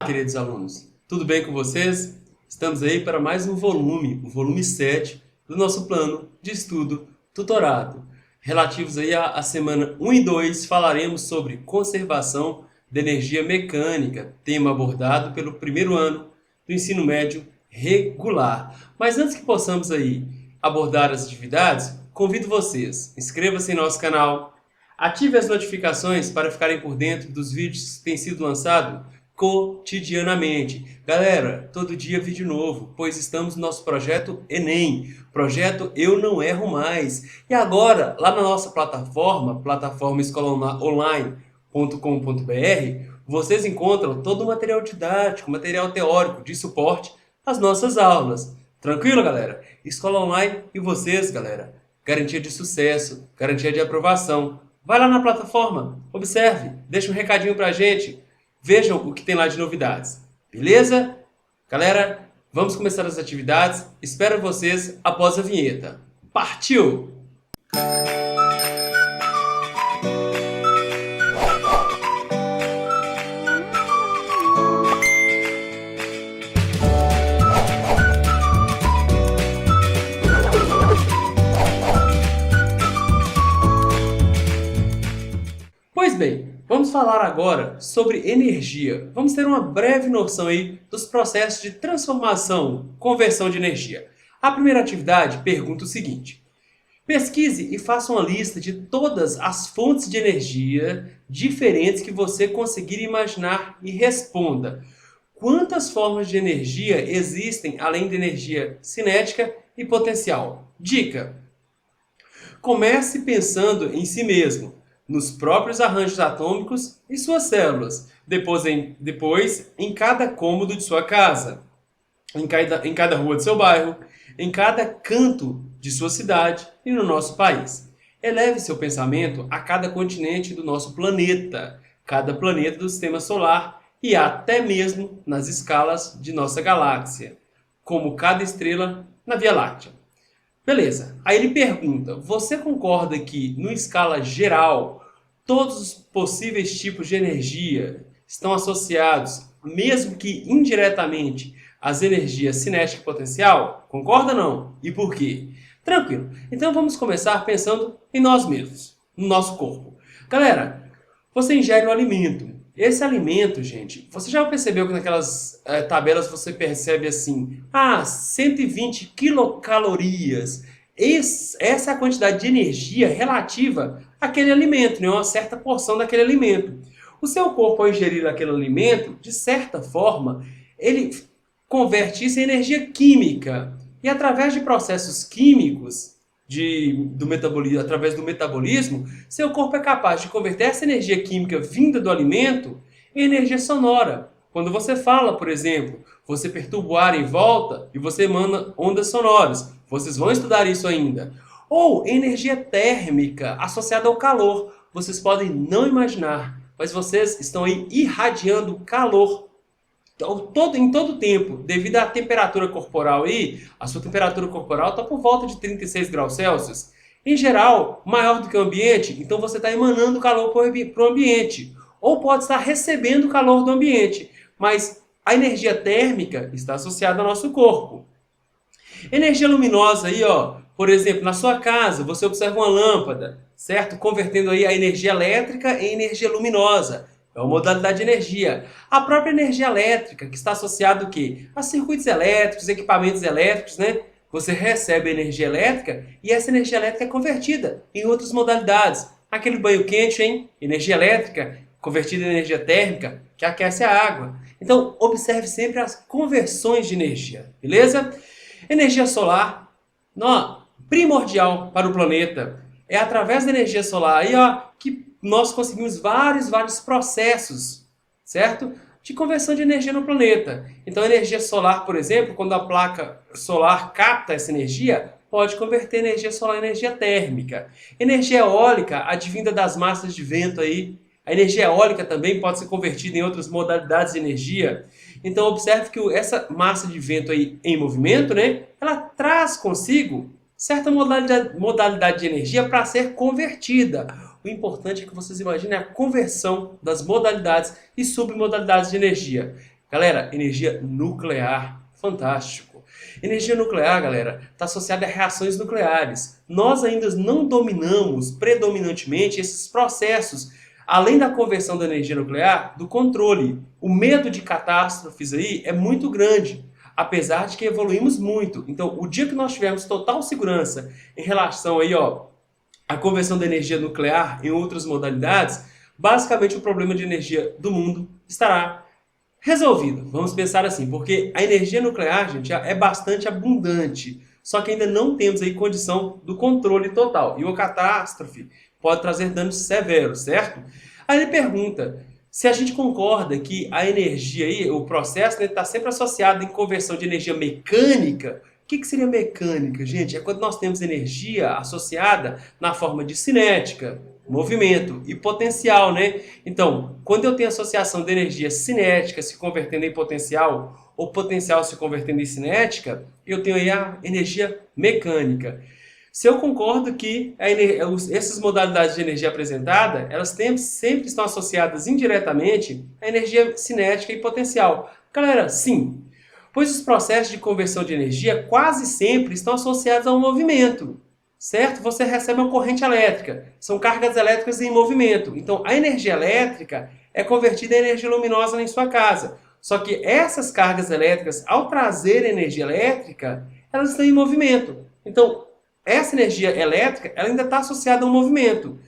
Queridos alunos, tudo bem com vocês? Estamos aí para mais um volume, o volume 7 do nosso plano de estudo tutorado. Relativos aí à semana 1 e 2, falaremos sobre conservação de energia mecânica, tema abordado pelo primeiro ano do ensino médio regular. Mas antes que possamos aí abordar as atividades, convido vocês, inscreva-se em nosso canal, ative as notificações para ficarem por dentro dos vídeos que têm sido lançados cotidianamente. Galera, todo dia vídeo novo, pois estamos no nosso projeto Enem, projeto Eu Não Erro Mais. E agora, lá na nossa plataforma, plataforma escolaonline.com.br, vocês encontram todo o material didático, material teórico de suporte às nossas aulas. Tranquilo, galera? Escola Online e vocês, galera, garantia de sucesso, garantia de aprovação. Vai lá na plataforma, observe, deixa um recadinho pra gente. Vejam o que tem lá de novidades. Beleza? Galera, vamos começar as atividades. Espero vocês após a vinheta. Partiu! Pois bem, vamos falar agora sobre energia. Vamos ter uma breve noção aí dos processos de transformação, conversão de energia. A primeira atividade pergunta o seguinte: pesquise e faça uma lista de todas as fontes de energia diferentes que você conseguir imaginar e responda: quantas formas de energia existem além de energia cinética e potencial? Dica: comece pensando em si mesmo, nos próprios arranjos atômicos e suas células, depois em cada cômodo de sua casa, em cada rua de seu bairro, em cada canto de sua cidade e no nosso país. Eleve seu pensamento a cada continente do nosso planeta, cada planeta do sistema solar e até mesmo nas escalas de nossa galáxia, como cada estrela na Via Láctea. Beleza, aí ele pergunta: você concorda que, numa escala geral, todos os possíveis tipos de energia estão associados, mesmo que indiretamente, às energias cinética e potencial? Concorda ou não? E por quê? Tranquilo, então vamos começar pensando em nós mesmos, no nosso corpo. Galera, você ingere um alimento. Esse alimento, gente, você já percebeu que naquelas tabelas você percebe assim: 120 quilocalorias. Essa é a quantidade de energia relativa àquele alimento, né? Uma certa porção daquele alimento. O seu corpo, ao ingerir aquele alimento, de certa forma, ele converte isso em energia química. E através de processos químicos, através do metabolismo, seu corpo é capaz de converter essa energia química vinda do alimento em energia sonora. Quando você fala, por exemplo, você perturba o ar em volta e você emana ondas sonoras. Vocês vão estudar isso ainda. Ou energia térmica associada ao calor. Vocês podem não imaginar, mas vocês estão aí irradiando calor em todo o tempo, devido à temperatura corporal aí. A sua temperatura corporal está por volta de 36 graus Celsius. Em geral, maior do que o ambiente, então você está emanando calor para o ambiente. Ou pode estar recebendo calor do ambiente, mas a energia térmica está associada ao nosso corpo. Energia luminosa aí, ó, por exemplo, na sua casa, você observa uma lâmpada, certo? Convertendo aí a energia elétrica em energia luminosa. É uma modalidade de energia. A própria energia elétrica, que está associada ao quê? A circuitos elétricos, equipamentos elétricos, né? Você recebe a energia elétrica e essa energia elétrica é convertida em outras modalidades. Aquele banho quente, hein? Energia elétrica convertida em energia térmica, que aquece a água. Então, observe sempre as conversões de energia, beleza? Energia solar, primordial para o planeta. É através da energia solar aí, ó, que nós conseguimos vários processos, certo? De conversão de energia no planeta. Então, a energia solar, por exemplo, quando a placa solar capta essa energia, pode converter energia solar em energia térmica. Energia eólica, advinda das massas de vento aí. A energia eólica também pode ser convertida em outras modalidades de energia. Então, observe que essa massa de vento aí em movimento, né, ela traz consigo certa modalidade de energia para ser convertida. O importante é que vocês imaginem a conversão das modalidades e submodalidades de energia. Galera, energia nuclear, fantástico. Energia nuclear, galera, está associada a reações nucleares. Nós ainda não dominamos predominantemente esses processos, além da conversão da energia nuclear, do controle. O medo de catástrofes aí é muito grande, apesar de que evoluímos muito. Então, o dia que nós tivermos total segurança em relação aí, ó, à conversão da energia nuclear em outras modalidades, basicamente o problema de energia do mundo estará resolvido. Vamos pensar assim, porque a energia nuclear, gente, é bastante abundante, só que ainda não temos aí condição do controle total. E uma catástrofe pode trazer danos severos, certo? Aí ele pergunta se a gente concorda que a energia aí, o processo, está sempre associado em conversão de energia mecânica. O que seria mecânica, gente? É quando nós temos energia associada na forma de cinética, movimento e potencial, né? Então, quando eu tenho associação de energia cinética se convertendo em potencial, ou potencial se convertendo em cinética, eu tenho aí a energia mecânica. Se eu concordo que essas modalidades de energia apresentada, elas sempre estão associadas indiretamente à energia cinética e potencial. Galera, sim, pois os processos de conversão de energia quase sempre estão associados a um movimento, certo? Você recebe uma corrente elétrica, são cargas elétricas em movimento. Então, a energia elétrica é convertida em energia luminosa em sua casa. Só que essas cargas elétricas, ao trazer energia elétrica, elas estão em movimento. Então, essa energia elétrica ela ainda está associada a um movimento.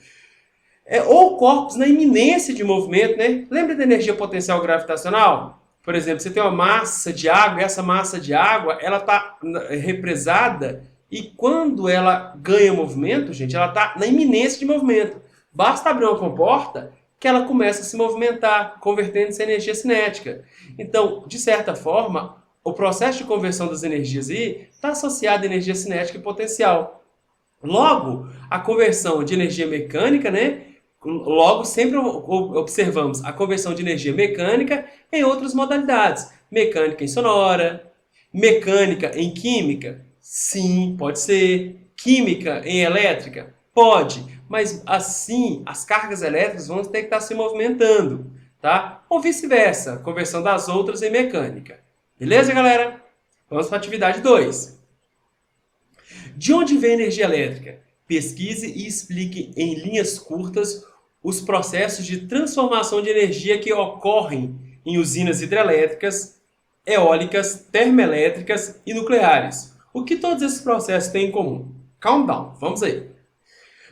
Ou corpos na iminência de movimento, né? Lembra da energia potencial gravitacional? Por exemplo, você tem uma massa de água, e essa massa de água ela está represada e quando ela ganha movimento, gente, ela está na iminência de movimento. Basta abrir uma comporta que ela começa a se movimentar, convertendo-se em energia cinética. Então, de certa forma, o processo de conversão das energias aí está associado à energia cinética e potencial. Logo, a conversão de energia mecânica, né? Logo, sempre observamos a conversão de energia mecânica em outras modalidades. Mecânica em sonora, mecânica em química, sim, pode ser. Química em elétrica, pode. Mas assim, as cargas elétricas vão ter que estar se movimentando, tá? Ou vice-versa, conversão das outras em mecânica. Beleza, galera? Vamos para a atividade 2. De onde vem a energia elétrica? Pesquise e explique em linhas curtas os processos de transformação de energia que ocorrem em usinas hidrelétricas, eólicas, termoelétricas e nucleares. O que todos esses processos têm em comum? Calm down, vamos aí.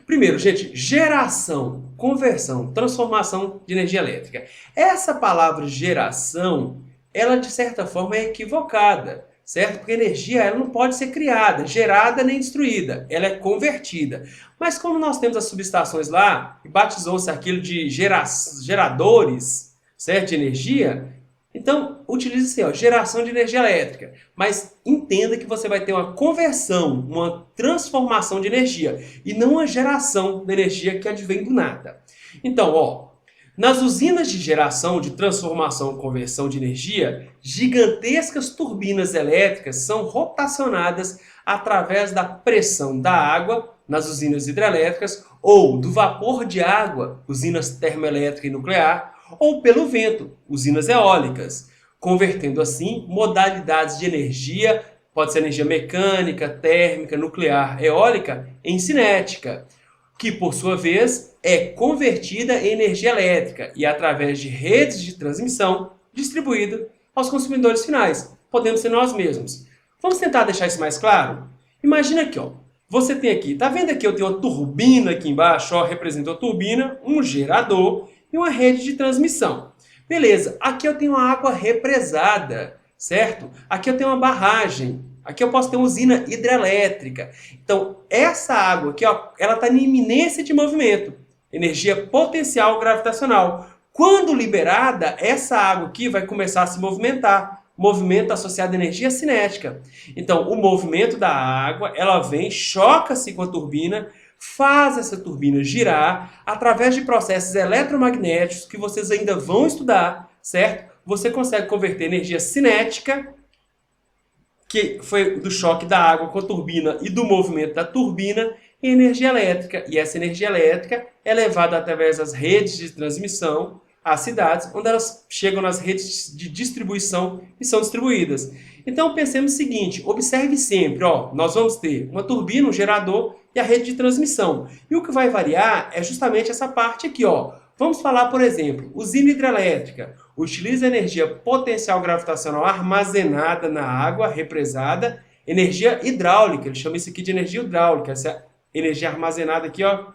Primeiro, gente, geração, conversão, transformação de energia elétrica. Essa palavra geração, ela de certa forma é equivocada, certo? Porque a energia ela não pode ser criada, gerada nem destruída, ela é convertida. Mas como nós temos as subestações lá, e batizou-se aquilo de geradores, certo? De energia, então utilize-se, ó, geração de energia elétrica. Mas entenda que você vai ter uma conversão, uma transformação de energia, e não uma geração de energia que advém do nada. Então, ó, nas usinas de geração, de transformação e conversão de energia, gigantescas turbinas elétricas são rotacionadas através da pressão da água nas usinas hidrelétricas ou do vapor de água, usinas termoelétrica e nuclear, ou pelo vento, usinas eólicas, convertendo assim modalidades de energia, pode ser energia mecânica, térmica, nuclear, eólica, em cinética, que por sua vez é convertida em energia elétrica e através de redes de transmissão distribuída aos consumidores finais. Podemos ser nós mesmos. Vamos tentar deixar isso mais claro? Imagina aqui, ó. Você tem aqui, tá vendo aqui? Eu tenho uma turbina aqui embaixo, ó, representa a turbina, um gerador e uma rede de transmissão. Beleza, aqui eu tenho uma água represada, certo? Aqui eu tenho uma barragem. Aqui eu posso ter uma usina hidrelétrica. Então, essa água aqui, ó, ela está em iminência de movimento. Energia potencial gravitacional. Quando liberada, essa água aqui vai começar a se movimentar. Movimento associado à energia cinética. Então, o movimento da água, ela vem, choca-se com a turbina, faz essa turbina girar através de processos eletromagnéticos que vocês ainda vão estudar, certo? Você consegue converter energia cinética, que foi do choque da água com a turbina e do movimento da turbina, em energia elétrica. E essa energia elétrica é levada através das redes de transmissão às cidades, onde elas chegam nas redes de distribuição e são distribuídas. Então pensemos o seguinte, observe sempre, ó, nós vamos ter uma turbina, um gerador e a rede de transmissão. E o que vai variar é justamente essa parte aqui, ó. Vamos falar, por exemplo, usina hidrelétrica utiliza energia potencial gravitacional armazenada na água represada, energia hidráulica, ele chama isso aqui de energia hidráulica, essa energia armazenada aqui, ó,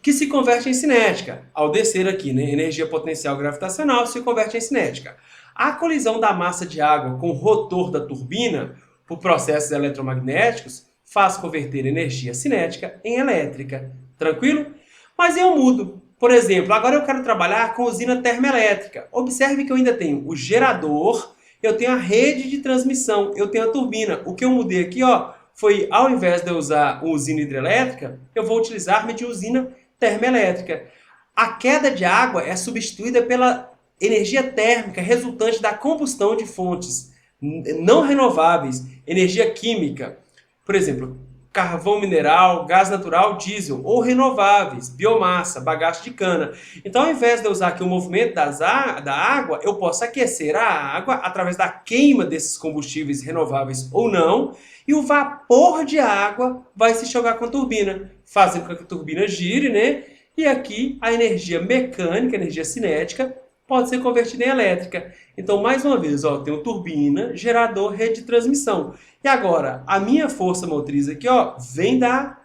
que se converte em cinética. Ao descer aqui, né, energia potencial gravitacional se converte em cinética. A colisão da massa de água com o rotor da turbina, por processos eletromagnéticos, faz converter energia cinética em elétrica. Tranquilo? Mas eu mudo. Por exemplo, agora eu quero trabalhar com usina termoelétrica. Observe que eu ainda tenho o gerador, eu tenho a rede de transmissão, eu tenho a turbina. O que eu mudei aqui, ó, foi, ao invés de eu usar uma usina hidrelétrica, eu vou utilizar-me de usina termoelétrica. A queda de água é substituída pela energia térmica resultante da combustão de fontes não renováveis, energia química. Por exemplo, carvão mineral, gás natural, diesel, ou renováveis, biomassa, bagaço de cana. Então, ao invés de eu usar aqui o movimento da água, eu posso aquecer a água através da queima desses combustíveis renováveis ou não, e o vapor de água vai se jogar com a turbina, fazendo com que a turbina gire, né? E aqui a energia mecânica, a energia cinética, pode ser convertida em elétrica. Então, mais uma vez, ó, tenho turbina, gerador, rede de transmissão. E agora, a minha força motriz aqui, ó, vem da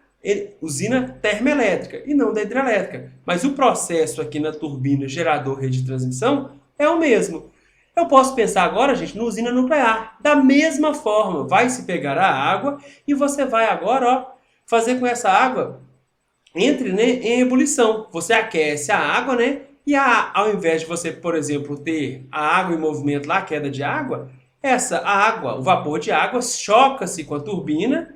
usina termoelétrica e não da hidrelétrica. Mas o processo aqui na turbina, gerador, rede de transmissão é o mesmo. Eu posso pensar agora, gente, na usina nuclear. Da mesma forma, vai se pegar a água e você vai agora, ó, fazer com essa água entre, né, em ebulição. Você aquece a água, né? E ao invés de você, por exemplo, ter a água em movimento lá, a queda de água, a água, o vapor de água, choca-se com a turbina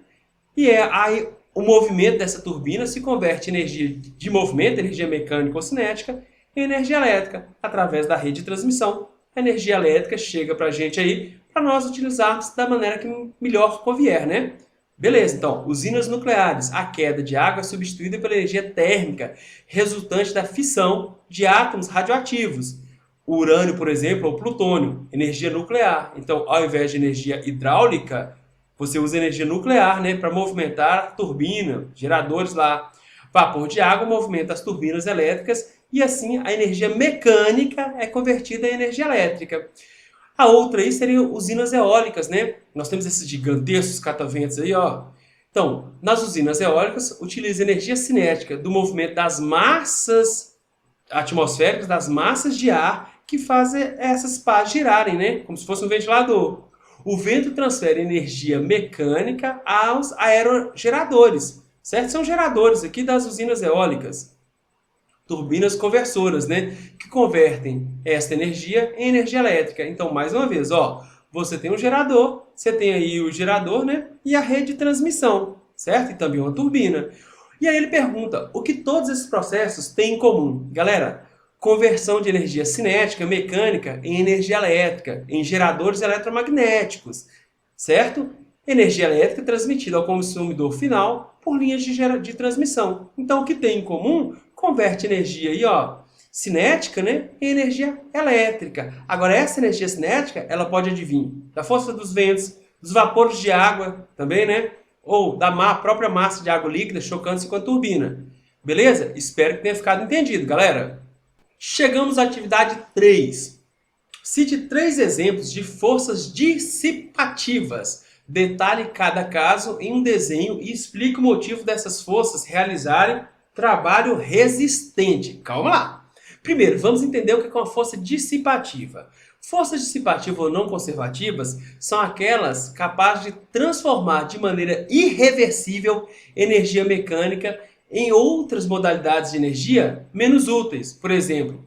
e aí o movimento dessa turbina se converte em energia de movimento, energia mecânica ou cinética, em energia elétrica, através da rede de transmissão. A energia elétrica chega para a gente aí, para nós utilizarmos da maneira que melhor convier, né? Beleza, então, usinas nucleares, a queda de água é substituída pela energia térmica, resultante da fissão de átomos radioativos. O urânio, por exemplo, ou plutônio, energia nuclear. Então, ao invés de energia hidráulica, você usa energia nuclear, né, para movimentar a turbina, geradores lá. Vapor de água movimenta as turbinas elétricas e assim a energia mecânica é convertida em energia elétrica. A outra aí seriam usinas eólicas, né? Nós temos esses gigantescos cataventos aí, ó. Então, nas usinas eólicas, utiliza energia cinética do movimento das massas atmosféricas, das massas de ar, que fazem essas pás girarem, né? Como se fosse um ventilador. O vento transfere energia mecânica aos aerogeradores, certo? São geradores aqui das usinas eólicas. Turbinas conversoras, né? Que convertem esta energia em energia elétrica. Então, mais uma vez, ó, você tem um gerador, você tem aí o gerador, né? E a rede de transmissão, certo? E também uma turbina. E aí ele pergunta, o que todos esses processos têm em comum? Galera, conversão de energia cinética, mecânica, em energia elétrica, em geradores eletromagnéticos, certo? Energia elétrica transmitida ao consumidor final por linhas de transmissão. Então, o que tem em comum? Converte energia aí, ó, cinética, né, em energia elétrica. Agora, essa energia cinética, ela pode advir da força dos ventos, dos vapores de água também, né, ou da própria massa de água líquida chocando-se com a turbina. Beleza? Espero que tenha ficado entendido, galera. Chegamos à atividade 3. Cite 3 exemplos de forças dissipativas. Detalhe cada caso em um desenho e explique o motivo dessas forças realizarem trabalho resistente. Calma lá. Primeiro, vamos entender o que é uma força dissipativa. Forças dissipativas ou não conservativas são aquelas capazes de transformar de maneira irreversível energia mecânica em outras modalidades de energia menos úteis. Por exemplo,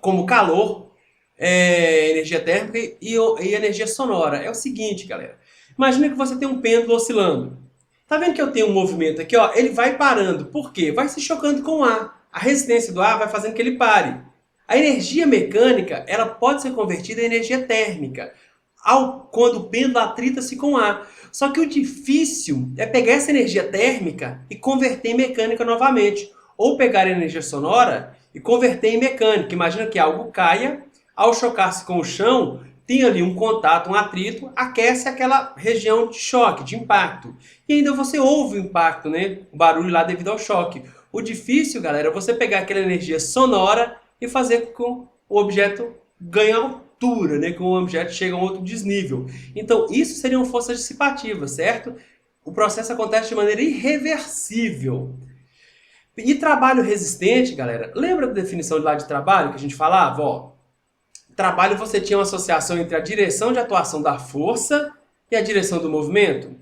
como calor, energia térmica e energia sonora. É o seguinte, galera. Imagina que você tem um pêndulo oscilando. Tá vendo que eu tenho um movimento aqui, ó? Ele vai parando. Por quê? Vai se chocando com o ar. A resistência do ar vai fazendo que ele pare. A energia mecânica, ela pode ser convertida em energia térmica, quando o pêndulo atrita-se com o ar. Só que o difícil é pegar essa energia térmica e converter em mecânica novamente. Ou pegar a energia sonora e converter em mecânica. Imagina que algo caia, ao chocar-se com o chão, tem ali um contato, um atrito, aquece aquela região de choque, de impacto. E ainda você ouve o impacto, né? O barulho lá devido ao choque. O difícil, galera, é você pegar aquela energia sonora e fazer com que o objeto ganhe altura, né? Que o objeto chegue a um outro desnível. Então, isso seriam forças dissipativas, certo? O processo acontece de maneira irreversível. E trabalho resistente, galera, lembra da definição de lá de trabalho que a gente falava? Ó, trabalho você tinha uma associação entre a direção de atuação da força e a direção do movimento?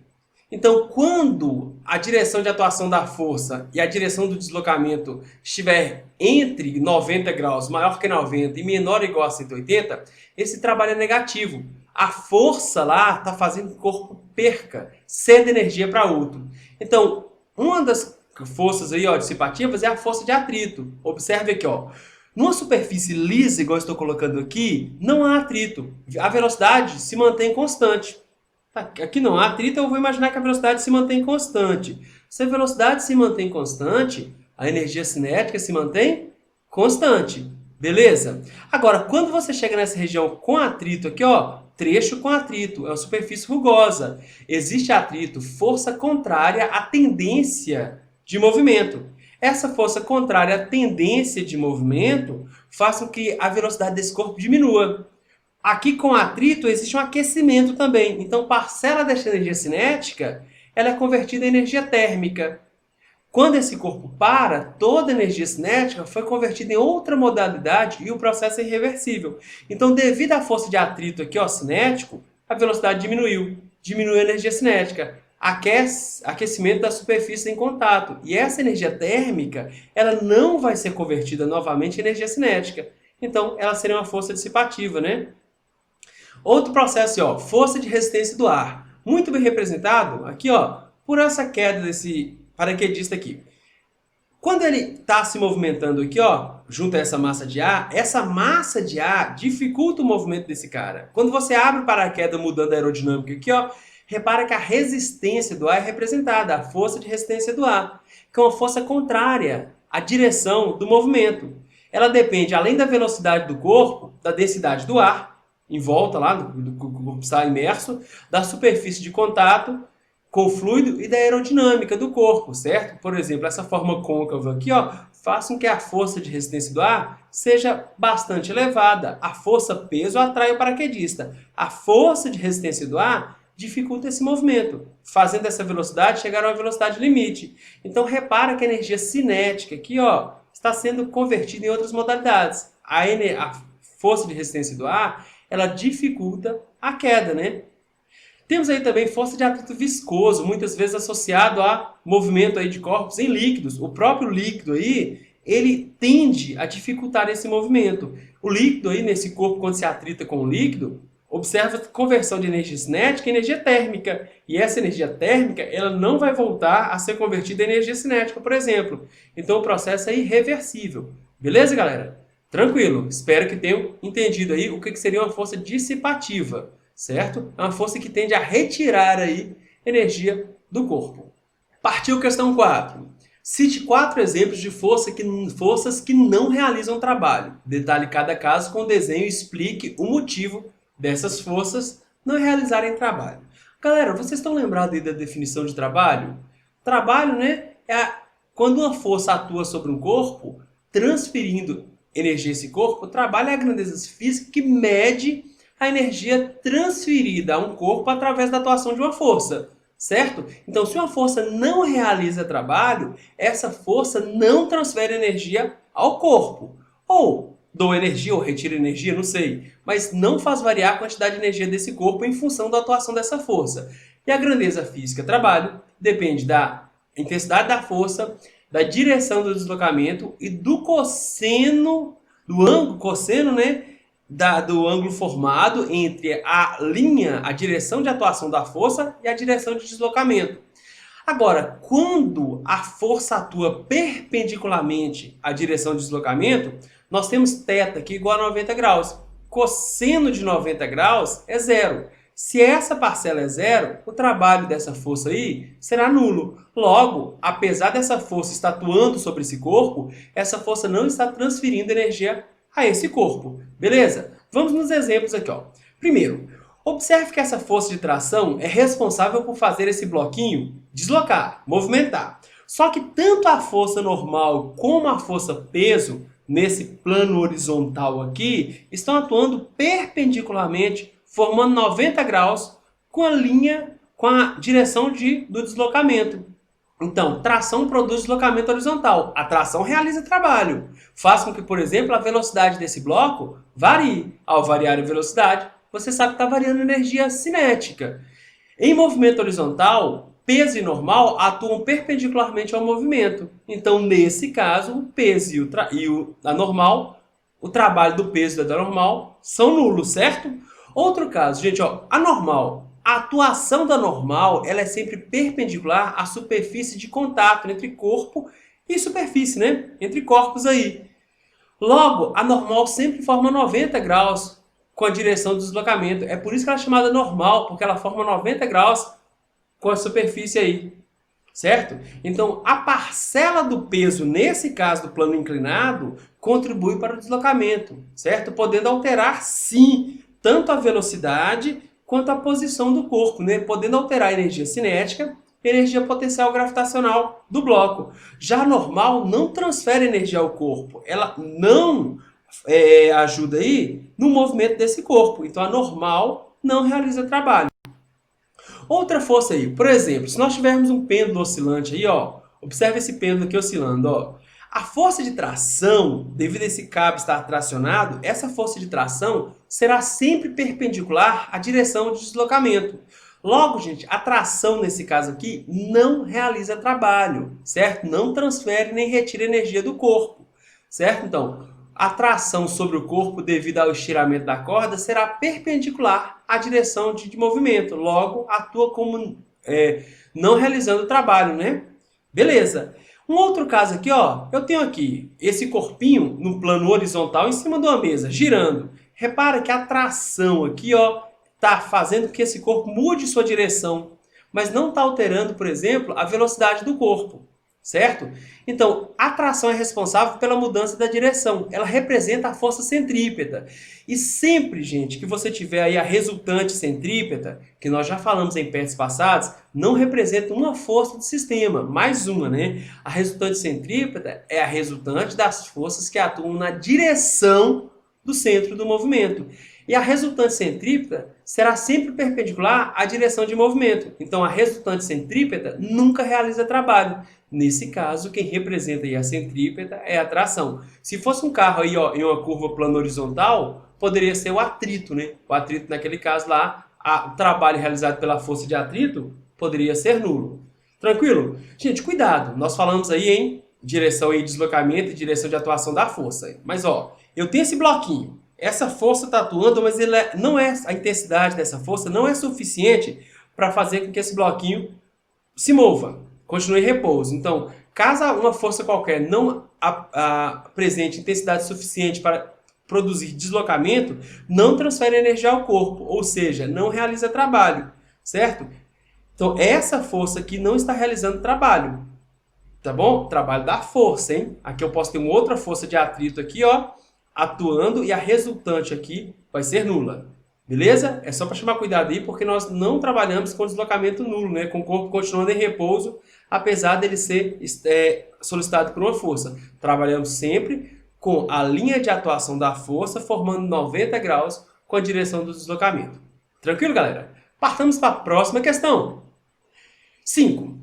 Então, quando a direção de atuação da força e a direção do deslocamento estiver entre 90 graus, maior que 90 e menor ou igual a 180, esse trabalho é negativo. A força lá está fazendo que o corpo perca, ceda energia para outro. Então, uma das forças aí, ó, dissipativas é a força de atrito. Observe aqui, ó. Numa superfície lisa, igual eu estou colocando aqui, não há atrito. A velocidade se mantém constante. Aqui não há atrito, eu vou imaginar que a velocidade se mantém constante. Se a velocidade se mantém constante, a energia cinética se mantém constante. Beleza? Agora, quando você chega nessa região com atrito aqui, ó, trecho com atrito, é uma superfície rugosa. Existe atrito, força contrária à tendência de movimento. Essa força contrária à tendência de movimento faz com que a velocidade desse corpo diminua. Aqui com atrito existe um aquecimento também. Então, parcela dessa energia cinética ela é convertida em energia térmica. Quando esse corpo para, toda a energia cinética foi convertida em outra modalidade e o processo é irreversível. Então, devido à força de atrito aqui, ó, cinético, a velocidade diminuiu. Diminui a energia cinética. Aquecimento da superfície em contato. E essa energia térmica, ela não vai ser convertida novamente em energia cinética. Então, ela seria uma força dissipativa, né? Outro processo, ó, força de resistência do ar. Muito bem representado aqui, ó, por essa queda desse paraquedista aqui. Quando ele está se movimentando aqui, ó, junto a essa massa de ar dificulta o movimento desse cara. Quando você abre o paraquedas mudando a aerodinâmica aqui, ó, repara que a resistência do ar é representada, a força de resistência do ar, que é uma força contrária à direção do movimento. Ela depende, além da velocidade do corpo, da densidade do ar, em volta lá, do corpo está imerso, da superfície de contato com o fluido e da aerodinâmica do corpo, certo? Por exemplo, essa forma côncava aqui, ó, faz com que a força de resistência do ar seja bastante elevada. A força peso atrai o paraquedista. A força de resistência do ar dificulta esse movimento, fazendo essa velocidade chegar a uma velocidade limite. Então, repara que a energia cinética aqui, ó, está sendo convertida em outras modalidades. A força de resistência do ar, ela dificulta a queda, né? Temos aí também força de atrito viscoso, muitas vezes associado a movimento aí de corpos em líquidos. O próprio líquido aí, ele tende a dificultar esse movimento. O líquido aí, nesse corpo, quando se atrita com o líquido, observa a conversão de energia cinética em energia térmica. E essa energia térmica, ela não vai voltar a ser convertida em energia cinética, por exemplo. Então o processo é irreversível. Beleza, galera? Tranquilo. Espero que tenham entendido aí o que seria uma força dissipativa, certo? É uma força que tende a retirar aí energia do corpo. Partiu questão 4. Cite 4 exemplos de forças que não realizam trabalho. Detalhe cada caso com desenho e explique o motivo dessas forças não realizarem trabalho. Galera, vocês estão lembrados aí da definição de trabalho? Trabalho, né, quando uma força atua sobre um corpo, transferindo energia a esse corpo. O trabalho é a grandeza física que mede a energia transferida a um corpo através da atuação de uma força, certo? Então, se uma força não realiza trabalho, essa força não transfere energia ao corpo. Ou doa energia ou retira energia, não sei. Mas não faz variar a quantidade de energia desse corpo em função da atuação dessa força. E a grandeza física trabalho depende da intensidade da força, da direção do deslocamento e do cosseno, do ângulo cosseno, né? Do ângulo formado entre a linha, a direção de atuação da força e a direção de deslocamento. Agora, quando a força atua perpendicularmente à direção de deslocamento, nós temos θ aqui igual a 90 graus. Cosseno de 90 graus é zero. Se essa parcela é zero, o trabalho dessa força aí será nulo. Logo, apesar dessa força estar atuando sobre esse corpo, essa força não está transferindo energia a esse corpo. Beleza? Vamos nos exemplos aqui, ó. Primeiro, observe que essa força de tração é responsável por fazer esse bloquinho deslocar, movimentar. Só que tanto a força normal como a força peso, nesse plano horizontal aqui, estão atuando perpendicularmente, formando 90 graus com a linha, com a direção do deslocamento. Então, tração produz deslocamento horizontal. A tração realiza trabalho. Faz com que, por exemplo, a velocidade desse bloco varie. Ao variar a velocidade, você sabe que está variando a energia cinética. Em movimento horizontal, peso e normal atuam perpendicularmente ao movimento. Então, nesse caso, o peso a normal, o trabalho do peso e da normal são nulos, certo? Outro caso, gente, ó, a normal. A atuação da normal ela é sempre perpendicular à superfície de contato entre corpo e superfície, né? Entre corpos aí. Logo, a normal sempre forma 90 graus com a direção do deslocamento. É por isso que ela é chamada normal, porque ela forma 90 graus com a superfície aí, certo? Então, a parcela do peso, nesse caso do plano inclinado, contribui para o deslocamento, certo? Podendo alterar, sim, tanto a velocidade quanto a posição do corpo, né? Podendo alterar a energia cinética e a energia potencial gravitacional do bloco. Já a normal não transfere energia ao corpo, ela não ajuda aí no movimento desse corpo. Então, a normal não realiza trabalho. Outra força aí, por exemplo, se nós tivermos um pêndulo oscilante aí, ó, observe esse pêndulo aqui oscilando, ó. A força de tração, devido a esse cabo estar tracionado, essa força de tração será sempre perpendicular à direção de deslocamento. Logo, gente, a tração nesse caso aqui não realiza trabalho, certo? Não transfere nem retira energia do corpo, certo? Então, a tração sobre o corpo devido ao estiramento da corda será perpendicular à direção de movimento. Logo, atua como não realizando o trabalho, né? Beleza. Um outro caso aqui, ó, eu tenho aqui esse corpinho no plano horizontal em cima de uma mesa, girando. Repara que a tração aqui, ó, está fazendo que esse corpo mude sua direção, mas não está alterando, por exemplo, a velocidade do corpo, certo? Então, a tração é responsável pela mudança da direção. Ela representa a força centrípeta. E sempre, gente, que você tiver aí a resultante centrípeta, que nós já falamos em PETs passados, não representa uma força do sistema, mais uma, né? A resultante centrípeta é a resultante das forças que atuam na direção do centro do movimento. E a resultante centrípeta será sempre perpendicular à direção de movimento. Então, a resultante centrípeta nunca realiza trabalho. Nesse caso, quem representa aí a centrípeta é a tração. Se fosse um carro aí, ó, em uma curva plano horizontal, poderia ser o atrito, né? O atrito, naquele caso lá, o trabalho realizado pela força de atrito poderia ser nulo. Tranquilo? Gente, cuidado. Nós falamos aí em direção e deslocamento e direção de atuação da força. Mas, ó, eu tenho esse bloquinho. Essa força está atuando, mas a intensidade dessa força não é suficiente para fazer com que esse bloquinho se mova, continue em repouso. Então, caso uma força qualquer não apresente intensidade suficiente para produzir deslocamento, não transfere energia ao corpo, ou seja, não realiza trabalho, certo? Então, essa força aqui não está realizando trabalho, tá bom? Trabalho da força, hein? Aqui eu posso ter uma outra força de atrito aqui, ó, atuando, e a resultante aqui vai ser nula. Beleza? É só para chamar cuidado aí, porque nós não trabalhamos com deslocamento nulo, né? Com o corpo continuando em repouso, apesar dele ser solicitado por uma força. Trabalhamos sempre com a linha de atuação da força, formando 90 graus com a direção do deslocamento. Tranquilo, galera? Partamos para a próxima questão. 5.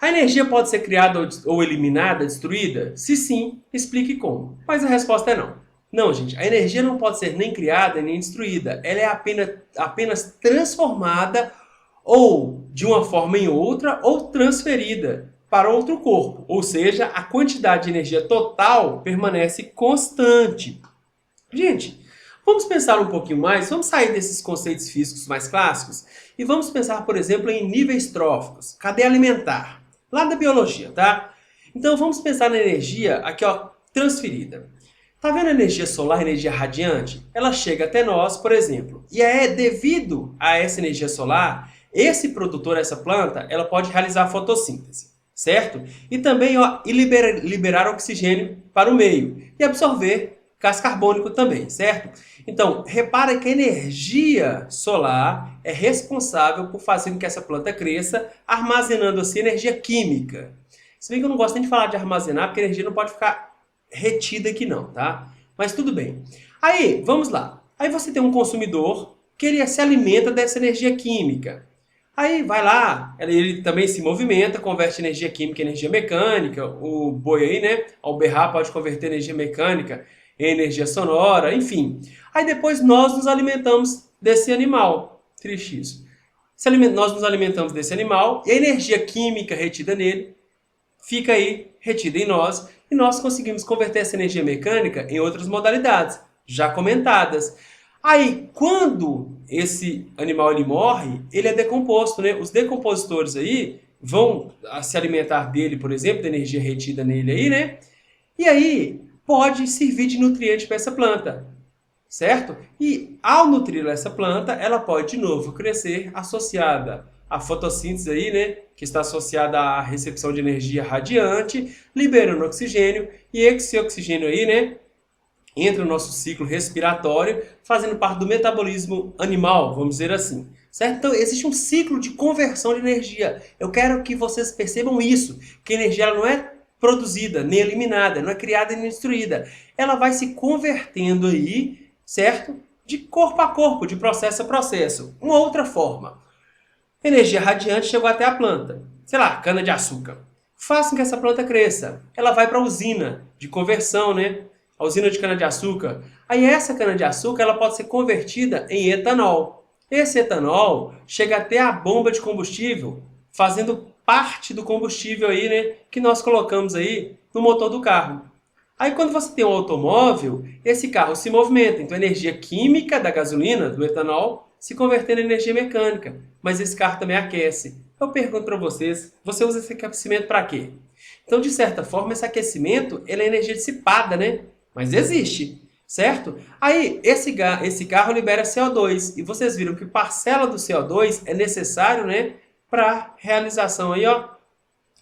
A energia pode ser criada ou eliminada, destruída? Se sim, explique como. Mas a resposta é não. Não, gente, a energia não pode ser nem criada nem destruída. Ela é apenas transformada ou de uma forma em outra ou transferida para outro corpo. Ou seja, a quantidade de energia total permanece constante. Gente, vamos pensar um pouquinho mais, vamos sair desses conceitos físicos mais clássicos e vamos pensar, por exemplo, em níveis tróficos, cadeia alimentar, lá da biologia, tá? Então vamos pensar na energia aqui, ó, transferida. Tá vendo a energia solar, a energia radiante? Ela chega até nós, por exemplo, e é devido a essa energia solar, esse produtor, essa planta, ela pode realizar a fotossíntese, certo? E também liberar oxigênio para o meio e absorver gás carbônico também, certo? Então, repara que a energia solar é responsável por fazer com que essa planta cresça, armazenando assim energia química. Se bem que eu não gosto nem de falar de armazenar, porque a energia não pode ficar retida aqui não, tá? Mas tudo bem. Aí, vamos lá. Aí você tem um consumidor que ele se alimenta dessa energia química. Aí vai lá, ele também se movimenta, converte energia química em energia mecânica. O boi aí, né, ao berrar pode converter energia mecânica em energia sonora, enfim. Aí depois nós nos alimentamos desse animal. Triste isso. Nós nos alimentamos desse animal e a energia química retida nele fica aí retida em nós e nós conseguimos converter essa energia mecânica em outras modalidades, já comentadas. Aí, quando esse animal ele morre, ele é decomposto, né? Os decompositores aí vão se alimentar dele, por exemplo, da energia retida nele aí, né? E aí pode servir de nutriente para essa planta, certo? E ao nutrir essa planta, ela pode de novo crescer associada à fotossíntese aí, né? Que está associada à recepção de energia radiante, liberando oxigênio, e esse oxigênio aí, né? Entra no nosso ciclo respiratório, fazendo parte do metabolismo animal, vamos dizer assim. Certo? Então, existe um ciclo de conversão de energia. Eu quero que vocês percebam isso, que a energia ela não é produzida, nem eliminada, não é criada nem destruída. Ela vai se convertendo aí, certo? De corpo a corpo, de processo a processo. Uma outra forma. Energia radiante chegou até a planta. Sei lá, cana-de-açúcar. Faça com que essa planta cresça. Ela vai para a usina de conversão, né? A usina de cana-de-açúcar. Aí essa cana-de-açúcar ela pode ser convertida em etanol. Esse etanol chega até a bomba de combustível, fazendo parte do combustível aí, né, que nós colocamos aí no motor do carro. Aí quando você tem um automóvel, esse carro se movimenta. Então a energia química da gasolina, do etanol, se convertendo em energia mecânica. Mas esse carro também aquece. Eu pergunto para vocês, você usa esse aquecimento para quê? Então, de certa forma, esse aquecimento ele é energia dissipada, né? Mas existe, certo? Aí, esse carro libera CO2. E vocês viram que parcela do CO2 é necessário, né? Para realização aí, ó,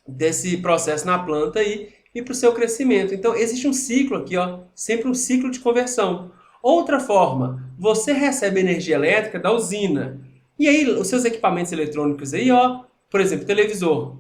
desse processo na planta aí e para o seu crescimento. Então, existe um ciclo aqui, ó, sempre um ciclo de conversão. Outra forma, você recebe energia elétrica da usina. E aí, os seus equipamentos eletrônicos aí, ó, por exemplo, televisor,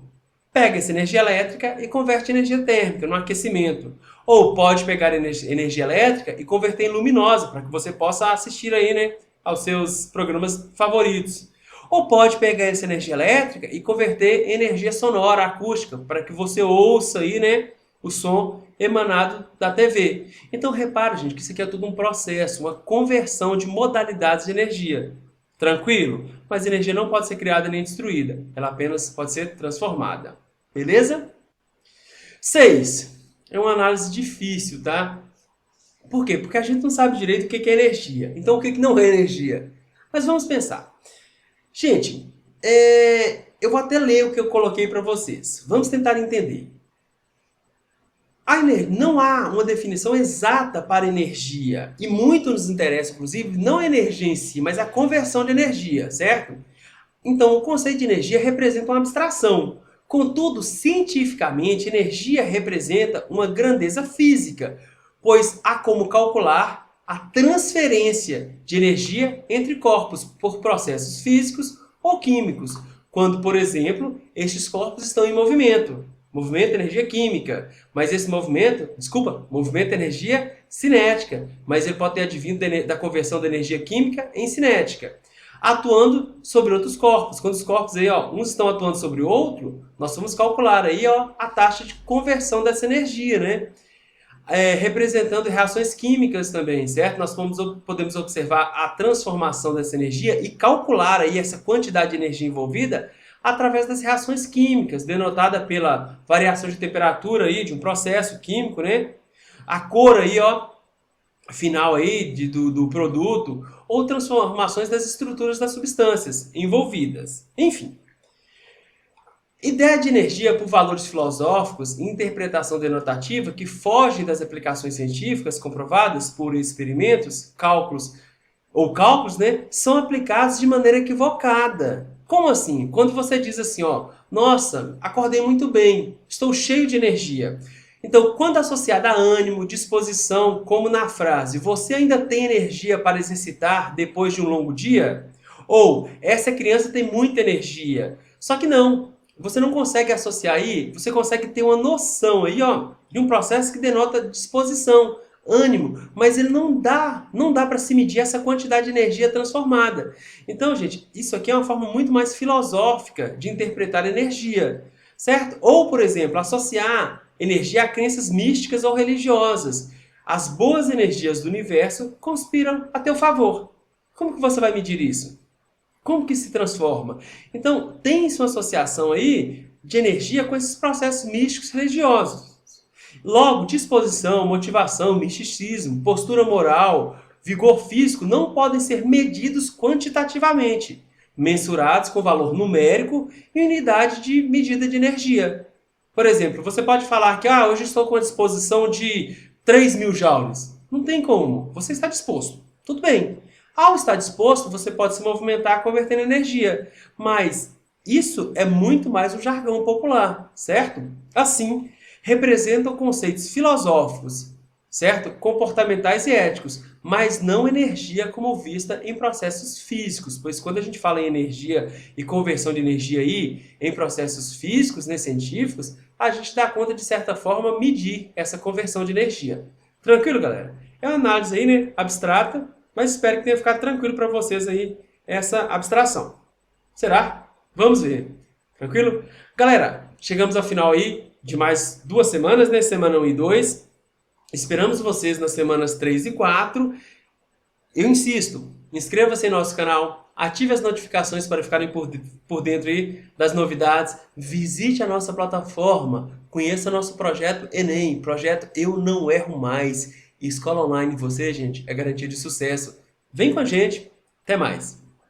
pega essa energia elétrica e converte em energia térmica, no aquecimento. Ou pode pegar energia elétrica e converter em luminosa, para que você possa assistir aí, né, aos seus programas favoritos. Ou pode pegar essa energia elétrica e converter em energia sonora, acústica, para que você ouça aí, né, o som emanado da TV. Então repara, gente, que isso aqui é tudo um processo, uma conversão de modalidades de energia. Tranquilo? Mas a energia não pode ser criada nem destruída. Ela apenas pode ser transformada. Beleza? 6. É uma análise difícil, tá? Por quê? Porque a gente não sabe direito o que é energia. Então, o que não é energia? Mas vamos pensar. Gente, eu vou até ler o que eu coloquei para vocês. Vamos tentar entender. Não há uma definição exata para energia. E muito nos interessa, inclusive, não a energia em si, mas a conversão de energia, certo? Então, o conceito de energia representa uma abstração. Contudo, cientificamente, energia representa uma grandeza física, pois há como calcular a transferência de energia entre corpos por processos físicos ou químicos, quando, por exemplo, estes corpos estão em movimento. Movimento é energia química, mas esse movimento é energia cinética, mas ele pode ter advindo da conversão da energia química em cinética, atuando sobre outros corpos. Quando os corpos aí, ó, uns estão atuando sobre o outro, nós vamos calcular aí, ó, a taxa de conversão dessa energia, né? Representando reações químicas também, certo? Nós podemos observar a transformação dessa energia e calcular aí essa quantidade de energia envolvida através das reações químicas, denotada pela variação de temperatura aí de um processo químico, né? A cor aí, ó, final aí do produto, ou transformações das estruturas das substâncias envolvidas. Enfim. Ideia de energia por valores filosóficos e interpretação denotativa que foge das aplicações científicas comprovadas por experimentos, cálculos, né, são aplicados de maneira equivocada. Como assim? Quando você diz assim, ó, nossa, acordei muito bem, estou cheio de energia. Então, quando associada a ânimo, disposição, como na frase, você ainda tem energia para exercitar depois de um longo dia? Ou, essa criança tem muita energia. Só que não, você não consegue associar aí, você consegue ter uma noção aí, ó, de um processo que denota disposição, ânimo, mas ele não dá para se medir essa quantidade de energia transformada. Então, gente, isso aqui é uma forma muito mais filosófica de interpretar energia, certo? Ou, por exemplo, associar energia a crenças místicas ou religiosas. As boas energias do universo conspiram a teu favor. Como que você vai medir isso? Como que se transforma? Então, tem-se uma associação aí de energia com esses processos místicos religiosos. Logo, disposição, motivação, misticismo, postura moral, vigor físico não podem ser medidos quantitativamente, mensurados com valor numérico e unidade de medida de energia. Por exemplo, você pode falar que hoje estou com a disposição de 3.000 joules. Não tem como, você está disposto. Tudo bem. Ao estar disposto, você pode se movimentar convertendo energia. Mas isso é muito mais um jargão popular, certo? Assim, representam conceitos filosóficos, certo? Comportamentais e éticos, mas não energia como vista em processos físicos, pois quando a gente fala em energia e conversão de energia aí, em processos físicos, né, científicos, a gente dá conta, de certa forma, medir essa conversão de energia. Tranquilo, galera? É uma análise aí, né, abstrata, mas espero que tenha ficado tranquilo para vocês aí essa abstração. Será? Vamos ver. Tranquilo? Galera, chegamos ao final aí de mais 2 semanas, né? Semana 1 e 2. Esperamos vocês nas semanas 3 e 4. Eu insisto, inscreva-se em nosso canal, ative as notificações para ficarem por dentro aí das novidades, visite a nossa plataforma, conheça nosso projeto Enem, projeto Eu Não Erro Mais. Escola online, você, gente, é garantia de sucesso. Vem com a gente, até mais!